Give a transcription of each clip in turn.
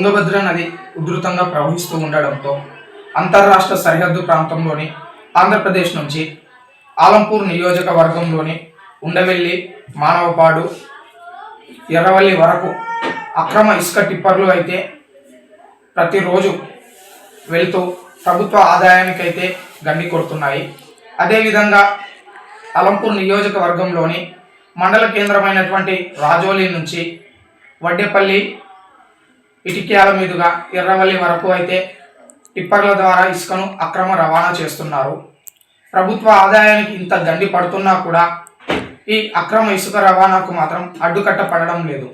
తుంగభద్ర నది ఉధృతంగా ప్రవహిస్తూ ఉండడంతో అంతర్రాష్ట్ర సరిహద్దు ప్రాంతంలోని ఆంధ్రప్రదేశ్ నుంచి ఆలంపూర్ నియోజకవర్గంలోని ఉండవెల్లి, మానవపాడు, ఎర్రవల్లి వరకు అక్రమ ఇసుక టిప్పర్లు అయితే ప్రతిరోజు వెళ్తూ ప్రభుత్వ ఆదాయానికైతే గండి కొడుతున్నాయి. అదేవిధంగా ఆలంపూర్ నియోజకవర్గంలోని మండల కేంద్రమైనటువంటి రాజోలి నుంచి వడ్డేపల్లి, ఇటిక్యాల మీదుగా ఎర్రవల్లి వరకు అయితే టిప్పర్ల ద్వారా ఇసుకను అక్రమ రవాణా చేస్తున్నారు. ప్రభుత్వ ఆదాయానికి ఇంత గండి పడుతున్నా కూడా ఈ అక్రమ ఇసుక రవాణాకు మాత్రం అడ్డుకట్ట పడడం లేదు.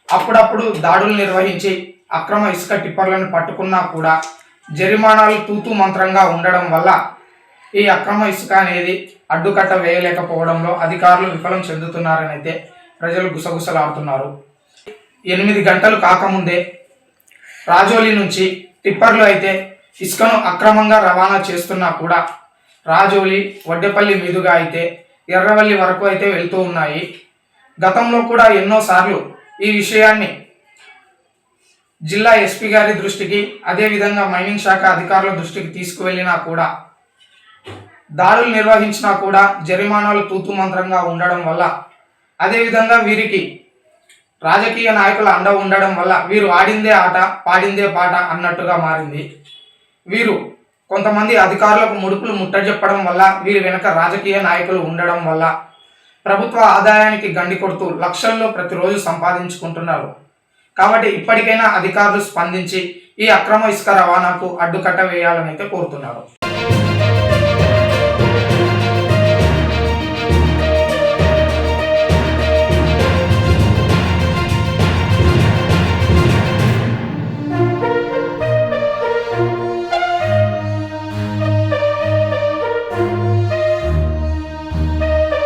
అప్పుడప్పుడు దాడులు నిర్వహించి అక్రమ ఇసుక టిప్పర్లను పట్టుకున్నా కూడా జరిమానాలు తూతూ మంత్రంగా ఉండడం వల్ల ఈ అక్రమ ఇసుక అనేది అడ్డుకట్ట వేయలేకపోవడంలో అధికారులు విఫలం చెందుతున్నారని అయితే ప్రజలు గుసగుసలాడుతున్నారు. 8 గంటలు కాకముందే రాజోలి నుంచి టిప్పర్లు అయితే ఇసుకను అక్రమంగా రవాణా చేస్తున్నా కూడా రాజోలి, వడ్డేపల్లి మీదుగా అయితే ఎర్రవల్లి వరకు అయితే వెళ్తూ ఉన్నాయి. గతంలో కూడా ఎన్నోసార్లు ఈ విషయాన్ని జిల్లా ఎస్పీ గారి దృష్టికి, అదేవిధంగా మైనింగ్ శాఖ అధికారుల దృష్టికి తీసుకువెళ్ళినా కూడా, దాడులు నిర్వహించినా కూడా జరిమానాలు తూతూ మంత్రంగా ఉండడం వల్ల, అదేవిధంగా వీరికి రాజకీయ నాయకుల అండ ఉండడం వల్ల వీరు ఆడిందే ఆట పాడిందే పాట అన్నట్టుగా మారింది. వీరు కొంతమంది అధికారులకు ముడుపులు ముట్టజెప్పడం వల్ల, వీరి వెనక రాజకీయ నాయకులు ఉండడం వల్ల ప్రభుత్వ ఆదాయానికి గండి కొడుతూ లక్షల్లో ప్రతిరోజు సంపాదించుకుంటున్నారు. కాబట్టి ఇప్పటికైనా అధికారులు స్పందించి ఈ అక్రమ ఇసుక రవాణాకు అడ్డుకట్ట వేయాలని అయితే కోరుతున్నారు.